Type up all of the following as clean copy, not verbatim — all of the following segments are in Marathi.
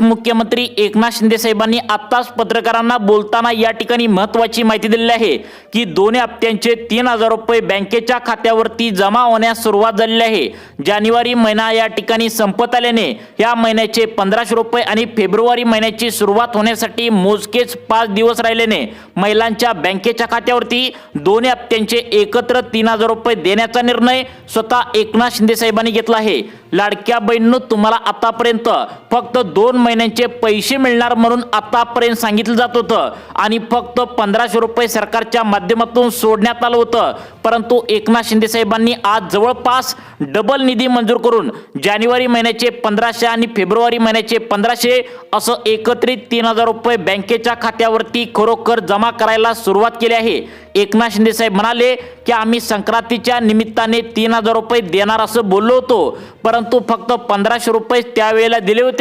मुख्यमंत्री एकनाथ शिंदे साहेबांनी आत्ताच पत्रकारांना बोलताना या ठिकाणी महत्त्वाची माहिती दिली आहे की दोन्ही हप्त्यांचे 3,000 रुपये बँकेच्या खात्यावरती जमा होण्यास सुरुवात झालेली आहे। जानेवारी महिना या ठिकाणी संपत आल्याने या महिन्याचे 1,500 रुपये आणि फेब्रुवारी महिन्याची सुरुवात होण्यासाठी मोजकेच 5 दिवस राहिल्याने महिलांच्या बँकेच्या खात्यावरती दोन्ही हप्त्यांचे एकत्र 3,000 रुपये देण्याचा निर्णय स्वतः एकनाथ शिंदे साहेबांनी घेतला आहे। लाडक्या बहिणींनो, तुम्हाला आतापर्यंत फक्त 2 महिन्यांचे पैसे मिळणार म्हणून आतापर्यंत सांगितलं जात होतं आणि फक्त 1,500 रुपये सरकारच्या माध्यमातून सोडण्यात आलं होतं, परंतु एकनाथ शिंदे साहेबांनी आज जवळपास डबल निधी मंजूर करून जानेवारी महिन्याचे 1,500 आणि फेब्रुवारी महिन्याचे 1,500 असं एकत्रित 3,000 रुपये बँकेच्या खात्यावरती खरोखर जमा करायला सुरुवात केली आहे। एकनाथ शिंदे साहेब म्हणाले की आम्ही संक्रांतीच्या निमित्ताने 3,000 रुपये देणार असं बोललो होतो, परंतु फक्त 1,500 रुपये त्यावेळेला दिले होते।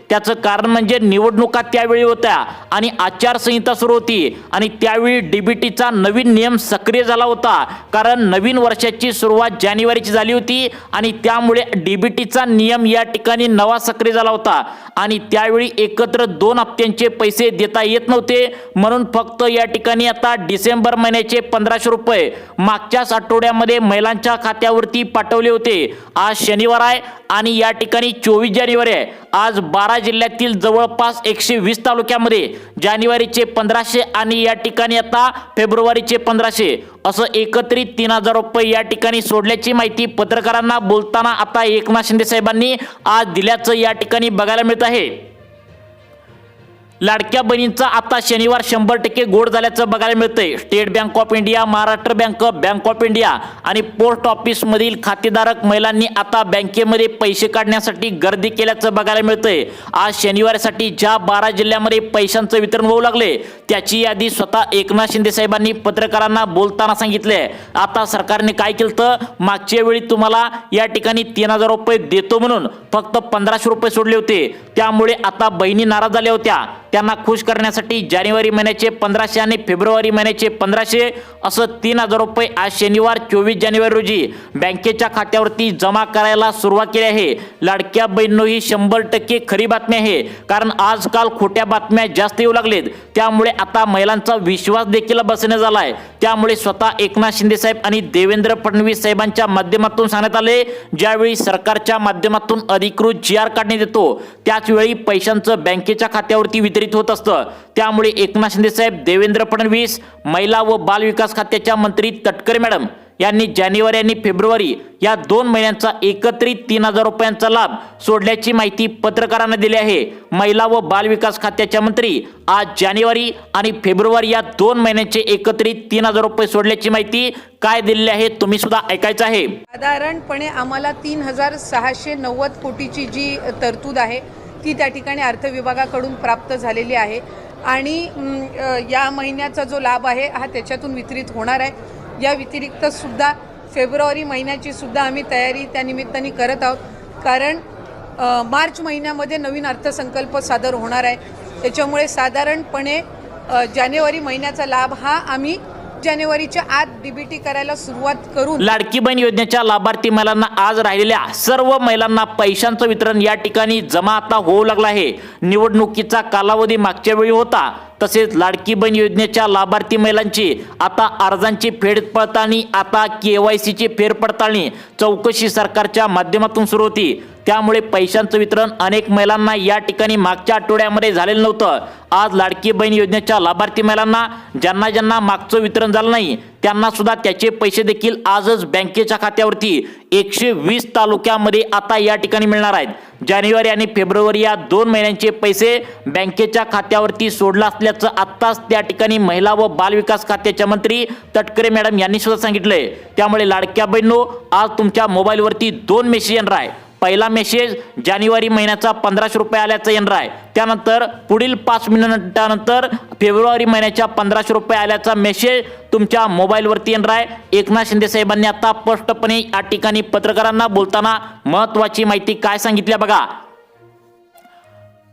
त्याचं कारण म्हणजे निवडणुका त्यावेळी होत्या आणि आचारसंहिता सुरू होती आणि त्यावेळी डीबीटीचा नवीन नियम सक्रिय झाला होता, कारण नवीन वर्षाची सुरुवात जानेवारीची झाली होती आणि त्यामुळे डीबीटीचा नियम या ठिकाणी नवा सक्रिय झाला होता आणि त्यावेळी एकत्र 2 हप्त्यांचे पैसे देता येत नव्हते, म्हणून फक्त या ठिकाणी आता डिसेंबर महिन्याचे 1,500 रुपये मागच्याच आठवड्यामध्ये महिलांच्या खात्यावरती पाठवले होते। आज शनिवार आहे आणि या ठिकाणी 24 जानेवारी आहे। आज 12 जिल्ह्यातील जवळपास 120 तालुक्यामध्ये जानेवारीचे 1,500 आणि या ठिकाणी आता फेब्रुवारीचे 1,500 असं एकत्रित 3,000 रुपये या ठिकाणी सोडल्याची माहिती पत्रकारांना बोलताना आता एकनाथ शिंदे साहेबांनी आज दिल्याचं या ठिकाणी बघायला मिळत आहे। लाडक्या बहिणींचा आता शनिवार 100% गोड झाल्याचं बघायला मिळतंय। State bank of India, Maharashtra bank, bank of India आणि पोस्ट ऑफिस मधील खातेधारक महिलांनी आता बँकेमध्ये पैसे काढण्यासाठी गर्दी केल्याचं बघायला मिळतंय। आज शनिवारसाठी ज्या 12 जिल्ह्यामध्ये पैशांचं वितरण होऊ लागले त्याची यादी स्वतः एकनाथ शिंदे साहेबांनी पत्रकारांना बोलताना सांगितले। आता सरकारने काय केलं, मागच्या वेळी तुम्हाला या ठिकाणी 3,000 रुपये देतो म्हणून फक्त 1,500 रुपये सोडले होते, त्यामुळे आता बहिणी नाराज झाल्या होत्या। त्यांना खुश करण्यासाठी जानेवारी महिन्याचे 1,500 आणि फेब्रुवारी महिन्याचे 1,500 असं 3,000 रुपये आज शनिवार 24 जानेवारी रोजी बँकेच्या खात्यावरती जमा करायला सुरुवात केली आहे। लाडक्या बहिणींनो, ही 100% खरी बातमी आहे, कारण आजकाल खोट्या बातम्या जास्त येऊ लागलेत, त्यामुळे आता महिलांचा विश्वास देखील बसण्यात झालाय। त्यामुळे स्वतः एकनाथ शिंदे साहेब आणि देवेंद्र फडणवीस साहेबांच्या माध्यमातून सांगण्यात आले, ज्यावेळी सरकारच्या माध्यमातून अधिकृत GR काढण्यात येतो त्याच वेळी पैशांचं बँकेच्या खात्यावरती वितरित होत असतं। त्यामुळे एकनाथ शिंदे साहेब, देवेंद्र फडणवीस, महिला व बाल विकास खात्याच्या मंत्री तटकरे मॅडम यांनी जानेवारी आणि फेब्रुवारी या 2 महिन्यांचा एकत्रित 3,000 रुपयांचा लाभ सोडल्याची माहिती पत्रकारांना दिली आहे। महिला व बाल विकास खात्याच्या मंत्री आज जानेवारी आणि फेब्रुवारी या 2 महिन्यांचे एकत्रित 3,000 रुपये सोडल्याची माहिती काय दिलेली आहे तुम्ही सुद्धा ऐकायचं आहे। साधारणपणे आम्हाला 3,690 कोटीची जी तरतूद आहे ती त्या ठिकाणी अर्थ विभागाकडून प्राप्त झालेली आहे आणि या महिन्याचा जो लाभ आहे हा त्याच्यातून वितरित होणार आहे। या व्यतिरिक्त सुद्धा फेब्रुवारी महिन्याची सुद्धा आम्ही तयारी त्या निमित्ताने करत आहोत, कारण मार्च महिन्यामध्ये नवीन अर्थसंकल्प सादर होणार आहे। त्याच्यामुळे साधारणपणे जानेवारी महिन्याचा लाभ हा आम्ही जानेवारीच्या आत डीबीटी करायला सुरुवात करून लाडकी बहीण योजनेच्या लाभार्थी महिलांना आज राहिलेल्या सर्व महिलांना पैशांचं वितरण या ठिकाणी जमा आता होऊ लागलं आहे। निवडणुकीचा कालावधी मागच्या वेळी होता, तसेच लाडकी बहीण योजनेच्या लाभार्थी महिलांची आता अर्जांची फेरपडताळणी, आता KYCची फेरपडताळणी, चौकशी सरकारच्या माध्यमातून सुरू होती। त्यामुळे पैशांचं वितरण अनेक महिलांना या ठिकाणी मागच्या आठवड्यामध्ये झालेलं नव्हतं। आज लाडकी बहीण योजनेच्या लाभार्थी महिलांना ज्यांना मागचं वितरण झालं नाही त्यांना सुद्धा त्याचे पैसे देखील आजच बँकेच्या खात्यावरती 120 तालुक्यामध्ये आता या ठिकाणी मिळणार आहेत। जानेवारी आणि फेब्रुवारी या 2 महिन्यांचे पैसे बँकेच्या खात्यावरती सोडला असल्याचं आत्ताच त्या ठिकाणी महिला व बाल विकास खात्याच्या मंत्री तटकरे मॅडम यांनी सुद्धा सांगितलंय। त्यामुळे लाडक्या बहिणींनो, आज तुमच्या मोबाईलवरती 2 मेसेज येणार आहे। पहिला मेसेज जानेवारी महिन्याचा 1,500 रुपये आल्याचा येणार आहे, त्यानंतर पुढील 5 मिनिटानंतर फेब्रुवारी महिन्याच्या 1,500 रुपये आल्याचा मेसेज तुमच्या मोबाईलवरती येणार आहे। एकनाथ शिंदे साहेबांनी आता स्पष्टपणे या ठिकाणी पत्रकारांना बोलताना महत्त्वाची माहिती काय सांगितली बघा।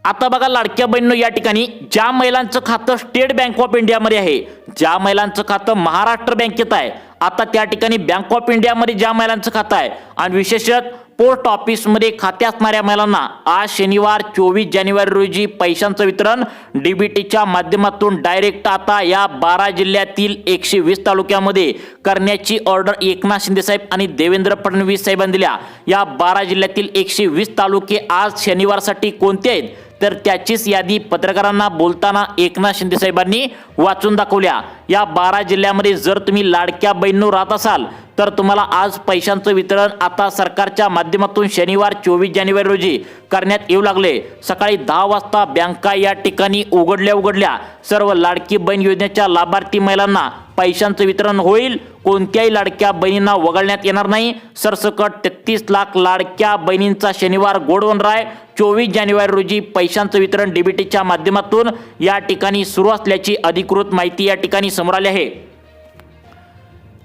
आता बघा लाडक्या बहिणींनो, या ठिकाणी ज्या महिलांचं खातं स्टेट बँक ऑफ इंडियामध्ये आहे, ज्या महिलांचं खातं महाराष्ट्र बँकेत आहे, आता त्या ठिकाणी बँक ऑफ इंडियामध्ये ज्या महिलांचं खातं आहे आणि विशेषतः पोस्ट ऑफिसमध्ये खाते असणाऱ्या महिलांना आज शनिवार 24 जानेवारी रोजी पैशांचं वितरण डीबीटीच्या माध्यमातून डायरेक्ट आता या 12 जिल्ह्यातील 120 तालुक्यामध्ये करण्याची ऑर्डर एकनाथ शिंदे साहेब आणि देवेंद्र फडणवीस साहेबांनी दिल्या। या 12 जिल्ह्यातील 120 तालुके आज शनिवारसाठी कोणते आहेत तर त्याचीच यादी पत्रकारांना बोलताना एकनाथ शिंदे साहेबांनी वाचून दाखवल्या। या 12 जिल्ह्यामध्ये जर तुम्ही लाडक्या बहिणींनो राहत असाल तर तुम्हाला आज पैशांचं वितरण आता सरकारच्या माध्यमातून शनिवार 24 जानेवारी रोजी करण्यात येऊ लागले। सकाळी 10 वाजता बँका या ठिकाणी उघडल्या सर्व लाडकी बहीण योजनेच्या लाभार्थी महिलांना पैशांचं वितरण होईल। कोणत्याही लाडक्या बहिणींना वगळण्यात येणार नाही। सरसकट 33 लाख लाडक्या बहिणींचा शनिवार गोड होणार आहे। 24 जानेवारी रोजी पैशांचं वितरण डीबीटीच्या माध्यमातून या ठिकाणी सुरू असल्याची अधिकृत माहिती या ठिकाणी समोर आली आहे।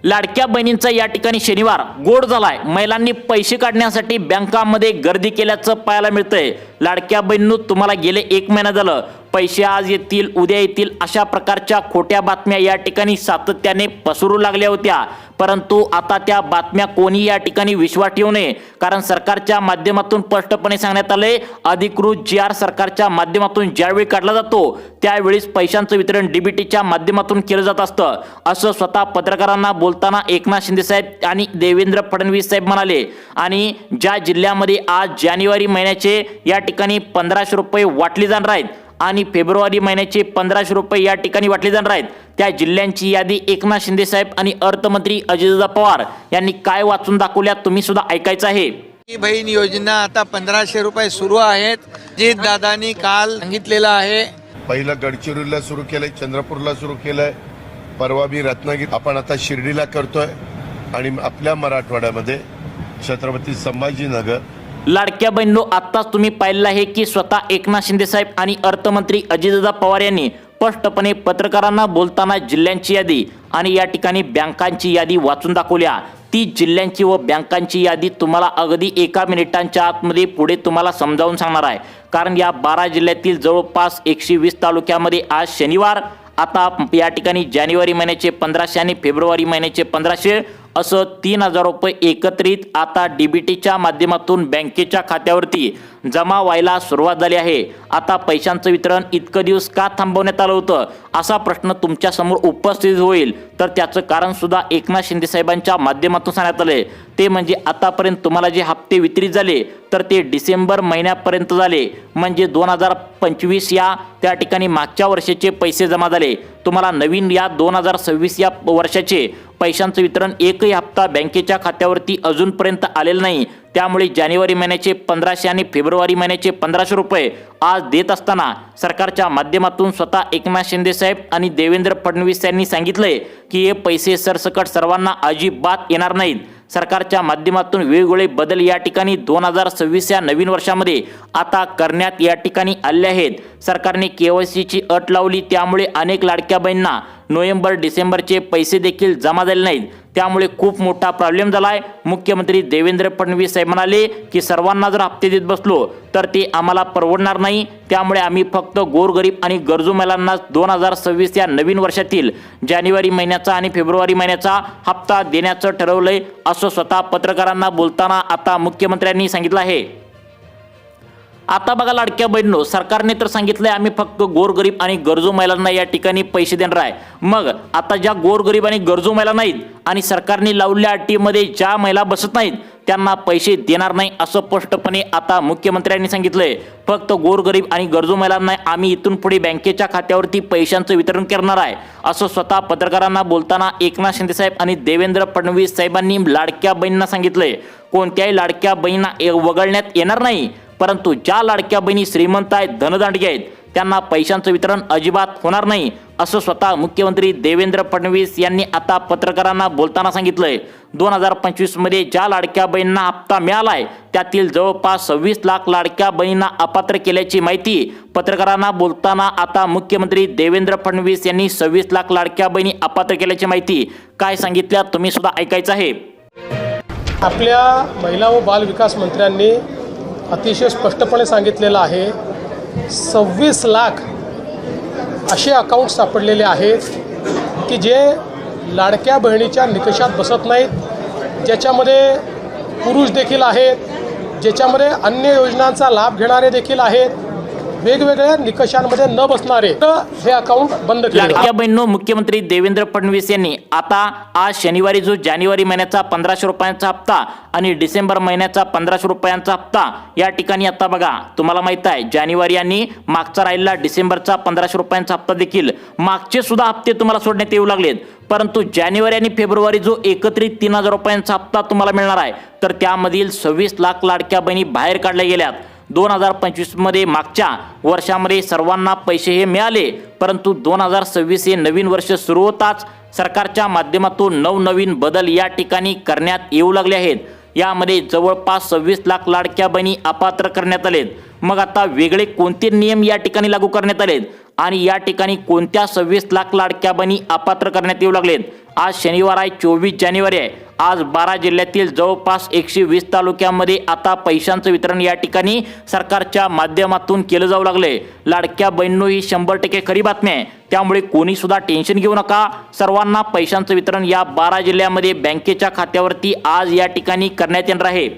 लाडक्या बहिणींचा या ठिकाणी शनिवार गोड झालाय। महिलांनी पैसे काढण्यासाठी बँकांमध्ये गर्दी केल्याचं पाहायला मिळतंय। लाडक्या बहिणींनो, तुम्हाला गेले 1 महिना झालं पैसे आज येतील उद्या येतील अशा प्रकारच्या खोट्या बातम्या या ठिकाणी सातत्याने पसरू लागल्या होत्या, परंतु आता त्या बातम्या कोणी या ठिकाणी विश्वास ठेवू नये, कारण सरकारच्या माध्यमातून स्पष्टपणे सांगण्यात आले अधिकृत GR सरकारच्या माध्यमातून ज्यावेळी काढला जातो त्यावेळीच पैशांचं वितरण डीबीटीच्या माध्यमातून केलं जात असतं, असं स्वतः पत्रकारांना बोलताना एकनाथ शिंदे साहेब आणि देवेंद्र फडणवीस साहेब म्हणाले। आणि ज्या जिल्ह्यामध्ये आज जानेवारी महिन्याचे या ठिकाणी 1500 रुपये वाटले जाणार आहेत आणि फेब्रुवारी महिन्याचे 1500 रुपये या ठिकाणी वाटले जाणार आहेत, त्या जिल्ह्यांची यादी एकनाथ शिंदे साहेब आणि अर्थमंत्री अजितदादा पवार यांनी काय वाचून दाखवल्या तुम्ही सुद्धा ऐकायचं आहे। बहीण योजना आता 1500 रुपये सुरू आहेत। अजित दादांनी काल सांगितलेलं आहे। पहिलं गडचिरोलीला सुरू केलंय, चंद्रपूरला सुरू केलंय, परवा बी रत्नागिरी, आपण आता शिर्डीला करतोय आणि आपल्या मराठवाड्यामध्ये छत्रपती संभाजीनगर। लाडक्या बहिणींनो, आत्ताच तुम्ही पाहिलं आहे की स्वतः एकनाथ शिंदे साहेब आणि अर्थमंत्री अजितदादा पवार यांनी स्पष्टपणे पत्रकारांना बोलताना जिल्ह्यांची यादी आणि या ठिकाणी बँकांची यादी वाचून दाखवल्या। ती जिल्ह्यांची व बँकांची यादी तुम्हाला अगदी 1 मिनिटांच्या आतमध्ये पुढे तुम्हाला समजावून सांगणार आहे, कारण या 12 जिल्ह्यातील जवळपास 120 तालुक्यामध्ये आज शनिवार आता या ठिकाणी जानेवारी महिन्याचे 1500 आणि फेब्रुवारी महिन्याचे 1500 असं 3000 रुपये एकत्रित आता डीबीटीच्या माध्यमातून बँकेच्या खात्यावरती जमा व्हायला सुरुवात झाली आहे। आता पैशांचं वितरण इतकं दिवस का थांबवण्यात आलं होतं असा प्रश्न तुमच्या समोर उपस्थित होईल, तर त्याचं कारण सुद्धा एकनाथ शिंदे साहेबांच्या माध्यमातून सांगण्यात आले। ते म्हणजे आतापर्यंत तुम्हाला जे हप्ते वितरित झाले तर ते डिसेंबर महिन्यापर्यंत झाले, म्हणजे 2025 या त्या ठिकाणी मागच्या वर्षाचे पैसे जमा झाले। तुम्हाला नवीन या 2026 या वर्षाचे पैशांचं वितरण एकही हप्ता बँकेच्या खात्यावरती अजूनपर्यंत आलेलं नाही। त्यामुळे जानेवारी महिन्याचे 1500 आणि फेब्रुवारी महिन्याचे 1500 रुपये आज देत असताना सरकारच्या माध्यमातून स्वतः एकनाथ शिंदे साहेब आणि देवेंद्र फडणवीस यांनी सांगितलंय की हे पैसे सरसकट सर्वांना अजिबात येणार नाहीत। सरकारच्या माध्यमातून वेगवेगळे बदल या ठिकाणी 2026 या नवीन वर्षामध्ये आता करण्यात या ठिकाणी आले आहेत। सरकारने KYCची अट लावली, त्यामुळे अनेक लाडक्या बहिणींना नोव्हेंबर डिसेंबरचे पैसे देखील जमा झाले नाहीत, त्यामुळे खूप मोठा प्रॉब्लेम झालाय। मुख्यमंत्री देवेंद्र फडणवीस साहेब म्हणाले की सर्वांना जर हप्ते देत बसलो तर ते आम्हाला परवडणार नाही, त्यामुळे आम्ही फक्त गोरगरीब आणि गरजू महिलांना 2026 या नवीन वर्षातील जानेवारी महिन्याचा आणि फेब्रुवारी महिन्याचा हप्ता देण्याचं ठरवलंय, असं स्वतः पत्रकारांना बोलताना आता मुख्यमंत्र्यांनी सांगितलं आहे। आता बघा लाडक्या बहिणींनो, सरकारने तर सांगितलंय आम्ही फक्त गोरगरीब आणि गरजू महिलांना या ठिकाणी पैसे देणार आहे। मग आता ज्या गोरगरीब आणि गरजू महिला नाहीत आणि सरकारने लावलेल्या अटीमध्ये ज्या महिला बसत नाहीत त्यांना पैसे देणार नाही, असं स्पष्टपणे आता मुख्यमंत्र्यांनी सांगितलंय। फक्त गोरगरीब आणि गरजू महिलांना आम्ही इथून पुढे बँकेच्या खात्यावरती पैशांचं वितरण करणार आहे, असं स्वतः पत्रकारांना बोलताना एकनाथ शिंदे साहेब आणि देवेंद्र फडणवीस साहेबांनी लाडक्या बहिणींना सांगितलंय। कोणत्याही लाडक्या बहिणींना वगळण्यात येणार नाही, परंतु ज्या लाडक्या बहिणी श्रीमंत आहेत, धनदांडगे आहेत, त्यांना पैशांचं वितरण अजिबात होणार नाही, असं स्वतः मुख्यमंत्री देवेंद्र फडणवीस यांनी आता पत्रकारांना बोलताना सांगितलंय। 2025 मध्ये ज्या लाडक्या बहिणींना हप्ता मिळालाय त्यातील जवळपास 26 लाख लाडक्या बहिणींना अपात्र केल्याची माहिती पत्रकारांना बोलताना आता मुख्यमंत्री देवेंद्र फडणवीस यांनी 26 लाख लाडक्या बहिणी अपात्र केल्याची माहिती काय सांगितल्या तुम्ही सुद्धा ऐकायचं आहे। आपल्या महिला व बाल विकास मंत्र्यांनी अतिशय स्पष्टपणे सांगितलेलं आहे 26 लाख असे अकाउंट सापडलेले आहेत की जे लाडक्या बहिणीच्या निकषात बसत नाहीत, ज्याच्यामध्ये पुरुष देखील आहेत, ज्याच्यामध्ये अन्य योजनांचा लाभ घेणारे देखील आहेत, वेगवेगळ्या निकषांमध्ये न बसणारे तर हे अकाउंट बंद केले. लाडक्या बहिणींनो, मुख्यमंत्री देवेंद्र फडणवीस यांनी आता आज शनिवारी जो जानेवारी महिन्याचा 1500 रुपयांचा हप्ता आणि डिसेंबर महिन्याचा 1500 रुपयांचा हप्ता या ठिकाणी आता बघा, तुम्हाला माहित आहे जानेवारी आणि मागचा राहिलेला डिसेंबरचा 1500 रुपयांचा हप्ता देखील मागचे सुद्धा हप्ते तुम्हाला सोडण्यात येऊ लागलेत. परंतु जानेवारी आणि फेब्रुवारी जो एकत्रित 3000 रुपयांचा हप्ता तुम्हाला मिळणार आहे, तर त्यामधील 26 लाख लाडक्या बहिणी बाहेर काढल्या गेल्यात. 2025 मध्ये मागच्या वर्षामध्ये सर्वांना पैसे हे मिळाले, परंतु 2026 हे नवीन वर्ष सुरू होताच सरकारच्या माध्यमातून नवनवीन बदल या ठिकाणी करण्यात येऊ लागले आहेत. यामध्ये जवळपास 26 लाख लाडक्या बहिणी अपात्र करण्यात आलेत. मग आता वेगळे कोणते नियम या ठिकाणी लागू करण्यात आलेत आणि या ठिकाणी कोणत्या 26 लाख लाडक्या बहिणी अपात्र करण्यात येऊ लागलेत? आज शनिवार आहे, 24 जानेवारी आहे. आज 12 जिल्ह्यातील जवळपास 120 तालुक्यामध्ये आता पैशांचं वितरण या ठिकाणी सरकारच्या माध्यमातून केलं जाऊ लागले. लाडक्या बहिणींनो, ही 100% खरी बातमी आहे. त्यामुळे कोणी सुद्धा टेन्शन घेऊ नका. सर्वांना पैशांचं वितरण या 12 जिल्ह्यामध्ये बँकेच्या खात्यावरती आज या ठिकाणी करण्यात येणार आहे.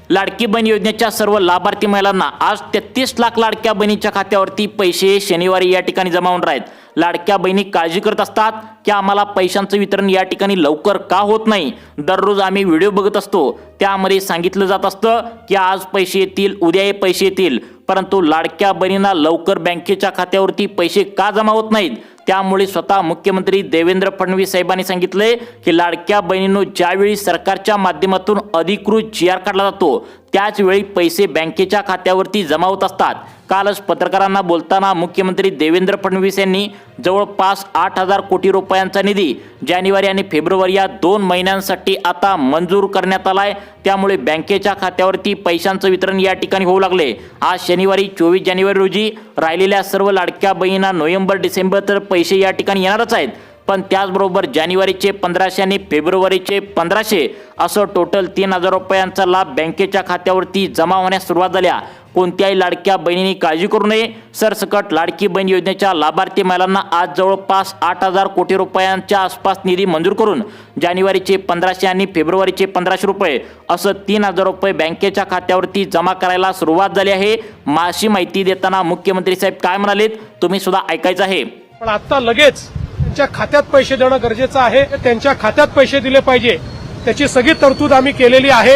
लाडकी बहीण योजनेच्या सर्व लाभार्थी महिलांना आज 33 लाख लाडक्या बहिणीच्या खात्यावरती पैसे शनिवारी या ठिकाणी जमा होणार आहेत. लाडक्या बहिणी काळजी करत असतात की आम्हाला पैशांचं वितरण या ठिकाणी लवकर का होत नाही. दररोज आम्ही व्हिडिओ बघत असतो, त्यामध्ये सांगितलं जात असतं की आज पैसे येतील, उद्या हे पैसे येतील, परंतु लाडक्या बहिणींना लवकर बँकेच्या खात्यावरती पैसे का जमा होत नाहीत? त्यामुळे स्वतः मुख्यमंत्री देवेंद्र फडणवीस साहेबांनी सांगितले की लाडक्या बहिणींनो, ज्यावेळी सरकारच्या माध्यमातून अधिकृत GR काढला जातो त्याच वेळी पैसे बँकेच्या खात्यावरती जमा होत असतात. कालच पत्रकारांना बोलताना मुख्यमंत्री देवेंद्र फडणवीस यांनी जवळपास 8000 कोटी रुपयांचा निधी जानेवारी आणि फेब्रुवारी या 2 महिन्यांसाठी आता मंजूर करण्यात आलाय. त्यामुळे बँकेच्या खात्यावरती पैशांचं वितरण या ठिकाणी होऊ लागले. आज शनिवारी 24 जानेवारी रोजी राहिलेल्या सर्व लाडक्या बहिणींना नोव्हेंबर डिसेंबर तर पैसे या ठिकाणी येणारच आहेत, पण त्याचबरोबर जानेवारीचे 1500 आणि फेब्रुवारीचे 1500 असं टोटल 3000 रुपयांचा लाभ बँकेच्या खात्यावरती जमा होण्यास सुरुवात झाल्या. कोणत्याही लाडक्या बहिणींनी काळजी करू नये. सरसकट लाडकी बहीण योजनेच्या लाभार्थी महिलांना आज जवळपास 8000 कोटी रुपयांच्या आसपास निधी मंजूर करून जानेवारीचे 1500 आणि फेब्रुवारीचे 1500 रुपये असं 3000 रुपये बँकेच्या खात्यावरती जमा करायला सुरुवात झाली आहे. अशी माहिती देताना मुख्यमंत्री साहेब काय म्हणालेत तुम्ही सुद्धा ऐकायचं आहे. पण आता लगेच त्यांच्या खात्यात पैसे देणं गरजेचं आहे. त्यांच्या खात्यात पैसे दिले पाहिजे, त्याची सगळी तरतूद आम्ही केलेली आहे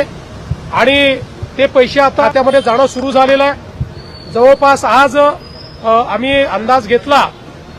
आणि ते पैसे आता खात्यामध्ये जाणं सुरू झालेलं आहे. जवळपास आज आम्ही अंदाज घेतला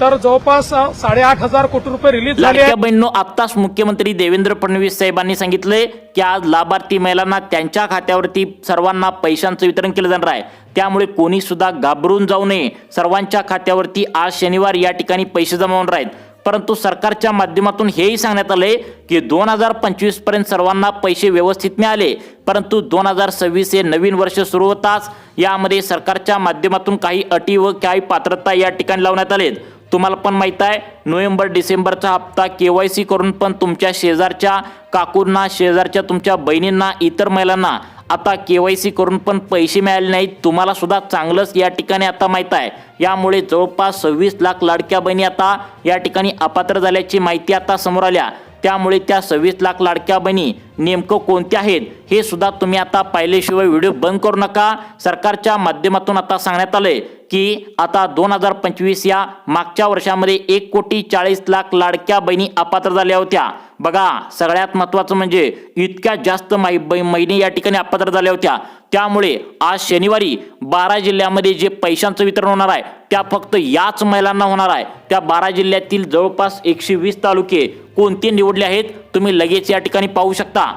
तर जवळपास 8500 कोटी रुपये रिलीज झाले. लाडक्या बहिणींनो, आत्ताच मुख्यमंत्री देवेंद्र फडणवीस साहेबांनी सांगितले की आज लाभार्थी महिलांना त्यांच्या खात्यावरती सर्वांना पैशांचं वितरण केलं जाणार आहे. त्यामुळे कोणी सुद्धा घाबरून जाऊ नये. सर्वांच्या खात्यावरती आज शनिवार या ठिकाणी पैसे जमा होणार आहेत. परंतु सरकारच्या माध्यमातून हेही सांगण्यात आले की 2025 पर्यंत सर्वांना पैसे व्यवस्थित मिळाले, परंतु 2026 हे नवीन वर्ष सुरू होताच यामध्ये सरकारच्या माध्यमातून काही अटी व काही पात्रता या ठिकाणी लावण्यात आलेत. तुम्हाला पण माहित आहे, नोव्हेंबर डिसेंबरचा हप्ता KYC करून पण तुमच्या शेजारच्या काकूंना, शेजारच्या तुमच्या बहिणींना, इतर महिलांना आता KYC करून पण पैसे मिळाले नाहीत. तुम्हाला सुद्धा चांगलंच या ठिकाणी आता माहित आहे. यामुळे जवळपास 26 लाख लाडक्या बहिणी आता या ठिकाणी अपात्र झाल्याची माहिती आता समोर आल्या. त्यामुळे त्या 26 लाख लाडक्या बहिणी नेमकं कोणत्या आहेत हे सुद्धा तुम्ही आता पाहिल्याशिवाय व्हिडिओ बंद करू नका. सरकारच्या माध्यमातून आता सांगण्यात आलंय की आता 2025 या मागच्या वर्षामध्ये 1,40,00,000 लाडक्या बहिणी अपात्र झाल्या होत्या. बघा, सगळ्यात महत्त्वाचं म्हणजे इतक्या जास्त महिने या ठिकाणी अपात्र झाल्या होत्या. त्यामुळे आज शनिवारी 12 जिल्ह्यामध्ये जे पैशांचं वितरण होणार आहे त्या फक्त याच महिलांना होणार आहे. त्या 12 जिल्ह्यातील जवळपास 120 तालुके कोणते निवडले आहेत तुम्ही लगेच या ठिकाणी पाहू शकता.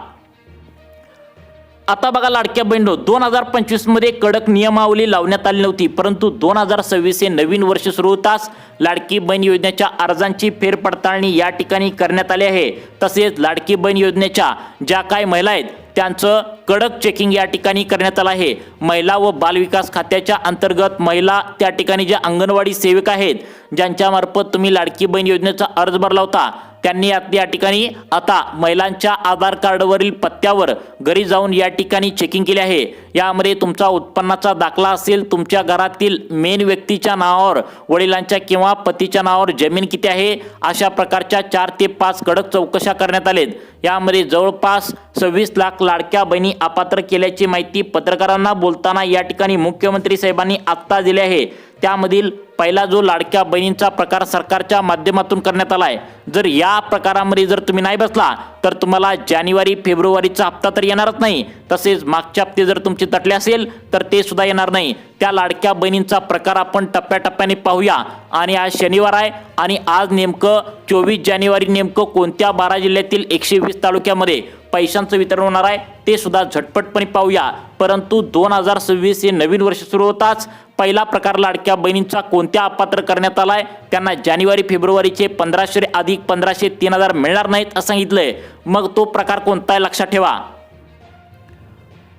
आता बघा लाडक्या बहिणींनो, 2025 मध्ये कडक नियमावली लावण्यात आली नव्हती, परंतु 2026 हे नवीन वर्ष सुरू होताच लाडकी बहीण योजनेच्या अर्जांची फेरपडताळणी या ठिकाणी करण्यात आली आहे. तसेच लाडकी बहीण योजनेच्या ज्या काही महिला आहेत त्यांचं कडक चेकिंग या ठिकाणी करण्यात आलं आहे. महिला व बालविकास खात्याच्या अंतर्गत महिला त्या ठिकाणी ज्या अंगणवाडी सेविका आहेत ज्यांच्यामार्फत तुम्ही लाडकी बहीण योजनेचा अर्ज भरला होता त्यांनी या ठिकाणी आता महिलांच्या आधार कार्डवरील पत्त्यावर घरी जाऊन या ठिकाणी चेकिंग केले आहे. यामध्ये तुमचा उत्पन्नाचा दाखला असेल, तुमच्या घरातील मेन व्यक्तीच्या नावावर, वडिलांच्या किंवा पतीच्या नावावर जमीन किती आहे, अशा प्रकारच्या 4 ते 5 कडक चौकशा करण्यात आलेत. यामध्ये जवळपास 26 लाख लाडक्या बहिणी अपात्र केल्याची माहिती पत्रकारांना बोलताना या ठिकाणी मुख्यमंत्री साहेबांनी आत्ता दिली आहे। त्यामधील पहिला जो लाडक्या बहिणींचा प्रकार सरकारच्या माध्यमातून करण्यात आलाय, जर या प्रकारामध्ये जर तुम्ही नाही बसला तर तुम्हाला जानेवारी फेब्रुवारीचा हप्ता तर येणारच नाही, तसेच मागचे हप्ते जर तुमचे तटले असेल तर ते सुद्धा येणार नाही। त्या लाडक्या बहिणींचा प्रकार आपण टप्प्याटप्प्याने पाहूया। आणि आज शनिवार आहे आणि आज नेमकं 24 जानेवारी नेमकं कोणत्या 12 जिल्ह्यातील 120 तालुक्यामध्ये पैशांचं वितरण होणार आहे ते सुद्धा झटपटपणे पाहूया। परंतु 2026 हे नवीन वर्ष सुरू होताच पहिला प्रकार लाडक्या बहिणींचा कोणत्या अपात्र करण्यात आलाय, त्यांना जानेवारी फेब्रुवारीचे 1500 अधिक 1500 3000 मिळणार नाहीत असं सांगितलंय। मग तो प्रकार कोणता आहे लक्षात ठेवा।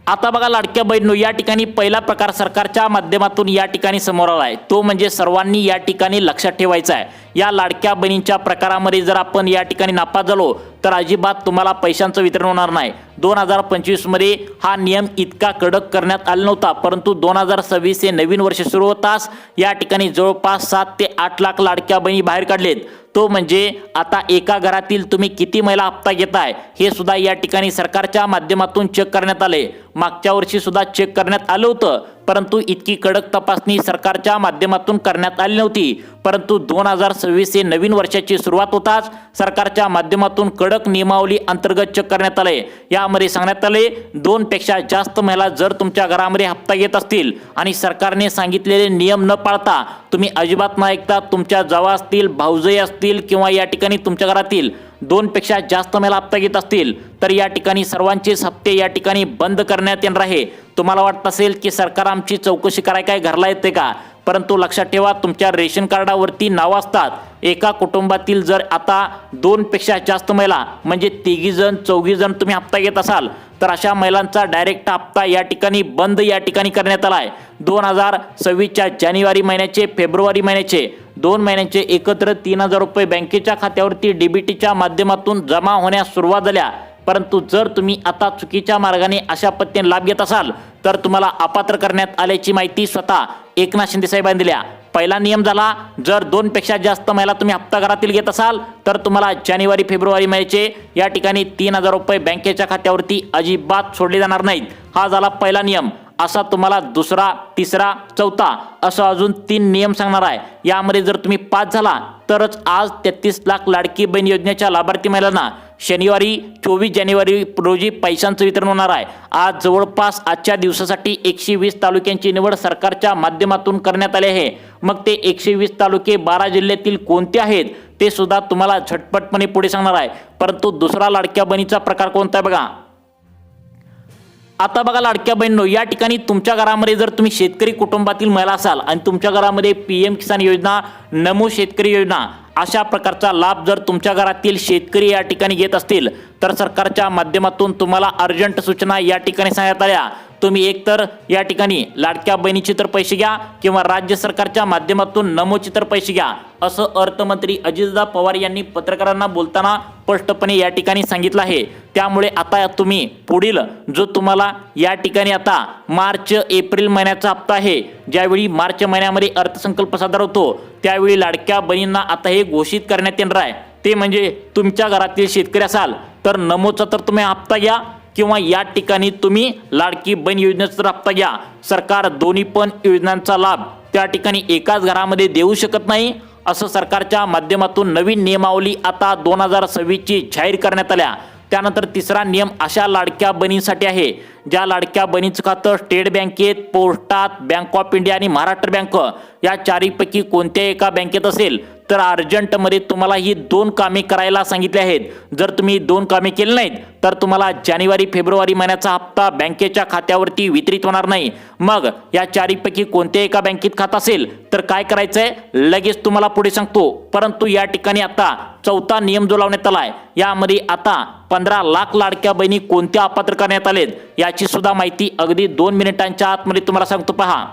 आता बघा लाडक्या बहिणींनो, या ठिकाणी पहिला प्रकार सरकारच्या माध्यमातून या ठिकाणी समोर आलाय, तो म्हणजे सर्वांनी या ठिकाणी लक्षात ठेवायचा आहे। या लाडक्या बहिणींच्या प्रकारामध्ये जर आपण या ठिकाणी नापास झालो तर अजिबात तुम्हाला पैशांचं वितरण होणार नाही। 2025 मध्ये हा नियम इतका कडक करण्यात आला नव्हता, परंतु 2026 हे नवीन वर्ष सुरू होताच या ठिकाणी जवळपास 7 ते 8 लाख लाडक्या बहिणी बाहेर काढलेत। तो म्हणजे आता एका घरातील तुम्ही किती महिला हप्ता घेताय हे सुद्धा या ठिकाणी सरकारच्या माध्यमातून चेक करण्यात आले। मागच्या वर्षी सुद्धा चेक करण्यात आलं होतं, परंतु इतकी कडक तपासणी सरकारच्या माध्यमातून करण्यात आली नव्हती। परंतु 2026 हे नवीन वर्षाची सुरुवात होताच सरकारच्या माध्यमातून कडक नियमावली अंतर्गत चेक करण्यात आले। यामध्ये सांगण्यात आले 2 पेक्षा जास्त महिला जर तुमच्या घरामध्ये हप्ता घेत असतील आणि सरकारने सांगितलेले नियम न पाळता तुम्ही अजिबात न ऐकता तुमच्या जावा असतील, भाऊजई असतील किंवा या ठिकाणी तुमच्या घरातील 2 पेक्षा जास्त महिला हप्ता घेत असतील तर या ठिकाणी सर्वांचेच हप्ते या ठिकाणी बंद करण्यात येणार आहे। तुम्हाला वाटत असेल की सरकार आमची चौकशी कराय काय घरला येते का, परंतु लक्षात ठेवा तुमच्या रेशन कार्डावरती नाव असतात। एका कुटुंबातील जर आता 2 पेक्षा जास्त महिला म्हणजे 3 जण 4 जण तुम्ही हप्ता घेत असाल तर अशा महिलांचा डायरेक्ट हप्ता या ठिकाणी बंद या ठिकाणी करण्यात आलाय। 2026च्या जानेवारी महिन्याचे फेब्रुवारी महिन्याचे 2 महिन्यांचे एकत्र 3000 रुपये बँकेच्या खात्यावरती डीबीटीच्या माध्यमातून जमा होण्यास सुरुवात झाल्या। परंतु जर तुम्ही आता चुकीच्या मार्गाने अशा पद्धतीने लाभ घेत असाल तर तुम्हाला अपात्र करण्यात आल्याची माहिती स्वतः एकनाथ शिंदे साहेबांनी दिल्या। पहिला नियम झाला, जर 2 पेक्षा जास्त महिला तुम्ही हप्ता घरातील घेत असाल तर तुम्हाला जानेवारी फेब्रुवारी महिन्याचे या ठिकाणी 3000 रुपये बँकेच्या खात्यावरती अजिबात सोडले जाणार नाहीत। हा झाला पहिला नियम। असा तुम्हाला दुसरा, तिसरा, चौथा असं अजून 3 नियम सांगणार आहे। यामध्ये जर तुम्ही पास झाला तरच आज 33 लाख लाडकी बहीण योजनेच्या लाभार्थी महिलांना शनिवारी 24 जानेवारी रोजी पैशांचं वितरण होणार आहे। आज जवळपास आजच्या दिवसासाठी 120 तालुक्यांची निवड सरकारच्या माध्यमातून करण्यात आली आहे। मग ते 120 तालुके 12 जिल्ह्यातील कोणते आहेत ते सुद्धा तुम्हाला झटपटपणे पुढे सांगणार आहे। परंतु दुसरा लाडक्या बहिणीचा प्रकार कोणता आहे बघा। आता बघा लाडक्या बहिणींनो, या ठिकाणी तुमच्या घरामध्ये जर तुम्ही शेतकरी कुटुंबातील महिला असाल आणि तुमच्या घरामध्ये PM किसान योजना, नमो शेतकरी योजना अशा प्रकारचा लाभ जर तुमच्या घरातील शेतकरी या ठिकाणी घेत असतील तर सरकारच्या माध्यमातून तुम्हाला अर्जंट सूचना या ठिकाणी सांगण्यात आल्या। तुम्ही एकतर या ठिकाणी लाडक्या बहिणीचे तर पैसे घ्या किंवा राज्य सरकारच्या माध्यमातून नमोचे तर पैसे घ्या, असं अर्थमंत्री अजितदादा पवार यांनी पत्रकारांना बोलताना स्पष्टपणे या ठिकाणी सांगितलं आहे। त्यामुळे आता तुम्ही पुढील जो तुम्हाला या ठिकाणी आता मार्च एप्रिल महिन्याचा हप्ता आहे, ज्यावेळी मार्च महिन्यामध्ये अर्थसंकल्प सादर होतो त्यावेळी लाडक्या बहिणींना आता हे घोषित करण्यात येणार आहे। ते म्हणजे तुमच्या घरातील शेतकरी असाल तर नमोचा तर तुम्ही हप्ता घ्या किंवा या ठिकाणी तुम्ही लाडकी बहीण योजनेचा तर हप्ता घ्या। सरकार दोन्ही पण योजनांचा लाभ त्या ठिकाणी एकाच घरामध्ये देऊ शकत नाही, असं सरकारच्या माध्यमातून नवीन नियमावली आता 2026ची जाहीर करण्यात आल्या। त्यानंतर तिसरा नियम अशा लाडक्या बहिणींसाठी आहे ज्या लाडक्या बहिणीचं खातं स्टेट बँकेत, पोस्टात, बँक ऑफ इंडिया आणि महाराष्ट्र बँक या चारीपैकी कोणत्याही एका बँकेत असेल तर अर्जंटमध्ये तुम्हाला ही 2 कामे करायला सांगितले आहेत। जर तुम्ही 2 कामे केली नाहीत तर तुम्हाला जानेवारी फेब्रुवारी महिन्याचा हप्ता बँकेच्या खात्यावरती वितरित होणार नाही। मग या चारीपैकी कोणत्याही एका बँकेत खातं असेल तर काय करायचंय लगेच तुम्हाला पुढे सांगतो। परंतु या ठिकाणी आता चौथा नियम जो लावण्यात आलाय, यामध्ये आता 15 लाख लाडक्या बहिणी कोणत्या अपात्र करण्यात आलेत याची सुद्धा माहिती अगदी 2 मिनिटांच्या आतमध्ये तुम्हाला सांगतो पहा।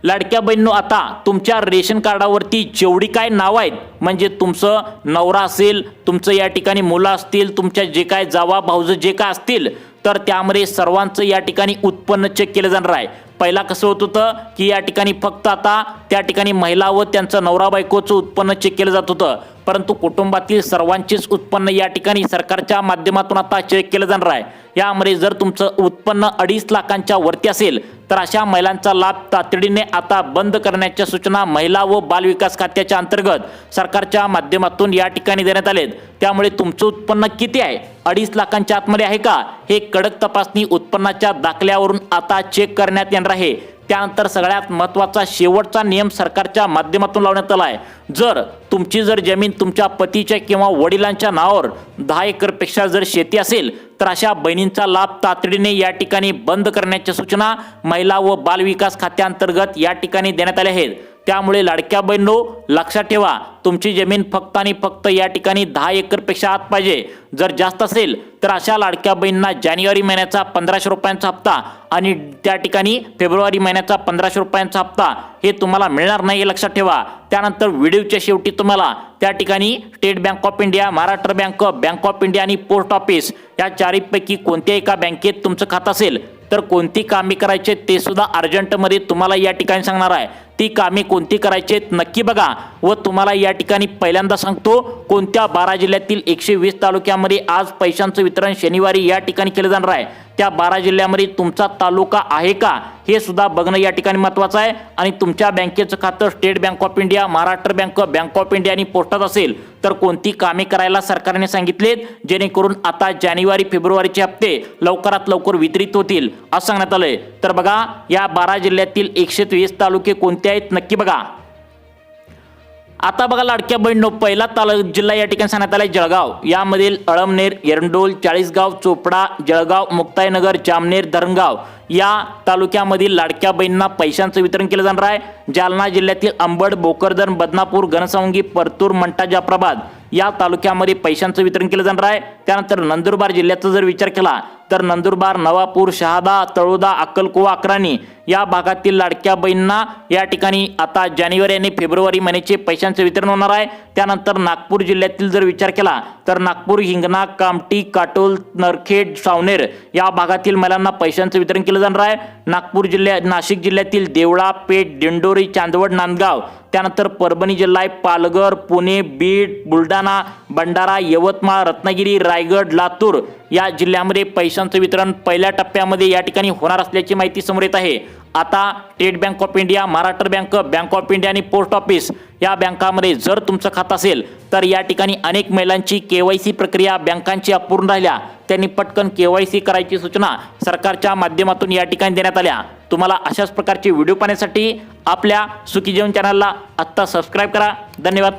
लाडक्या बहिणींनो, आता तुमच्या रेशन कार्डावरती जेवढी काय नाव आहेत म्हणजे तुमचं नवरा असेल, तुमचं या ठिकाणी मुलं असतील, तुमच्या जे काय जावा भाऊज जे काय असतील तर त्यामध्ये सर्वांचं या ठिकाणी उत्पन्न चेक केलं जाणार आहे। पहिला कसं होत होतं की या ठिकाणी फक्त आता त्या ठिकाणी महिला व त्यांचं नवरा बायकोचं उत्पन्न चेक केलं जात होतं, परंतु कुटुंबातील सर्वांचेच उत्पन्न या ठिकाणी सरकारच्या माध्यमातून आता चेक केलं जाणार आहे। यामध्ये जर तुमचं उत्पन्न 2.5 लाखांच्या वरती असेल तर अशा महिलांचा लाभ तातडीने आता बंद करण्याच्या सूचना महिला व बालविकास खात्याच्या अंतर्गत सरकारच्या माध्यमातून या ठिकाणी देण्यात आलेत। त्यामुळे तुमचं उत्पन्न किती आहे, 2.5 लाखांच्या आतमध्ये आहे का, हे कडक तपासणी उत्पन्नाच्या दाखल्यावरून आता चेक करण्यात येणार आहे। त्यानंतर सगळ्यात महत्त्वाचा शेवटचा नियम सरकारच्या माध्यमातून लावण्यात आला आहे। जर तुमची जमीन तुमच्या पतीच्या किंवा वडिलांच्या नावावर 10 एकरपेक्षा जर शेती असेल तर अशा बहिणींचा लाभ तातडीने या ठिकाणी बंद करण्याच्या सूचना महिला व बालविकास खात्याअंतर्गत या ठिकाणी देण्यात आल्या आहेत। त्यामुळे लाडक्या बहिणींनो लक्षात ठेवा, तुमची जमीन फक्त आणि फक्त या ठिकाणी 10 एकरपेक्षा आत पाहिजे। जर जास्त असेल तर अशा लाडक्या बहिणींना जानेवारी महिन्याचा 1500 रुपयांचा हप्ता आणि त्या ठिकाणी फेब्रुवारी महिन्याचा 1500 रुपयांचा हप्ता हे तुम्हाला मिळणार नाही, हे लक्षात ठेवा। त्यानंतर व्हिडिओच्या शेवटी तुम्हाला त्या ठिकाणी state bank of India, Maharashtra bank, bank of India आणि पोस्ट ऑफिस या चारपैकी कोणत्याही एका बँकेत तुमचं खातं असेल तर कोणती कामे करायचे ते सुद्धा अर्जंटमध्ये तुम्हाला या ठिकाणी सांगणार आहे। ती कामे कोणती करायचे नक्की बघा व तुम्हाला या ठिकाणी पहिल्यांदा सांगतो कोणत्या 12 जिल्ह्यातील 120 तालुक्यामध्ये आज पैशांचं वितरण शनिवारी या ठिकाणी केलं जाणार आहे। त्या 12 जिल्ह्यामध्ये तुमचा तालुका आहे का हे सुद्धा बघणं या ठिकाणी महत्त्वाचं आहे। आणि तुमच्या बँकेचं खातं state bank of India, Maharashtra bank, bank of India आणि पोस्टात असेल तर कोणती कामे करायला सरकारने सांगितलेत जेणेकरून आता जानेवारी फेब्रुवारीचे हप्ते लवकरात लवकर वितरित होतील असं सांगण्यात आलंय। तर बघा या 12 जिल्ह्यातील 120 तालुके कोणते आहेत नक्की बघा। आता बघा लाडक्या बहिणींनो, पहिला जिल्हा या ठिकाणी सांगण्यात आलाय जळगाव। यामधील अळमनेर, एरंडोल, चाळीसगाव, चोपडा, जळगाव, मुक्ताईनगर, जामनेर, धरणगाव या तालुक्यामधील लाडक्या बहिणींना पैशांचं वितरण केलं जाणार आहे। जालना जिल्ह्यातील अंबड, भोकरदन, बदनापूर, घनसावंगी, परतूर, मंठा, जाफराबाद या तालुक्यामध्ये पैशांचं वितरण केलं जाणार आहे। त्यानंतर नंदुरबार जिल्ह्याचा जर विचार केला तर नंदुरबार, नवापूर, शहादा, तळोदा, अक्कलकोवा, अक्राणी या भागातील लाडक्या बहिणींना या ठिकाणी आता जानेवारी आणि फेब्रुवारी महिन्याचे पैशांचे वितरण होणार आहे। त्यानंतर नागपूर जिल्ह्यातील जर विचार केला तर नागपूर, हिंगणा, कामठी, काटोल, नरखेड, सावनेर या भागातील महिलांना पैशांचं वितरण केलं जाणार आहे। नाशिक जिल्ह्यातील देवळा, पेठ, दिंडोरी, चांदवड, नांदगाव, त्यानंतर परभणी जिल्हा, पालघर, पुणे, बीड, बुलढाणा, भंडारा, यवतमाळ, रत्नागिरी, रायगड, लातूर या जिल्ह्यामध्ये पैशांचं वितरण पहिल्या टप्प्यामध्ये या ठिकाणी होणार असल्याची माहिती समोर येत आहे। आता state bank of India, Maharashtra bank, bank of India आणि पोस्ट ऑफिस या बँकामध्ये जर तुमचं खातं असेल तर या ठिकाणी अनेक महिलांची KYC प्रक्रिया बँकांची अपूर्ण राहिल्या, त्यांनी पटकन KYC करायची सूचना सरकारच्या माध्यमातून या ठिकाणी देण्यात आल्या। तुम्हाला अशाच प्रकारचे व्हिडिओ पाहण्यासाठी आपल्या सुखी जीवन चॅनलला आत्ता सबस्क्राईब करा। धन्यवाद।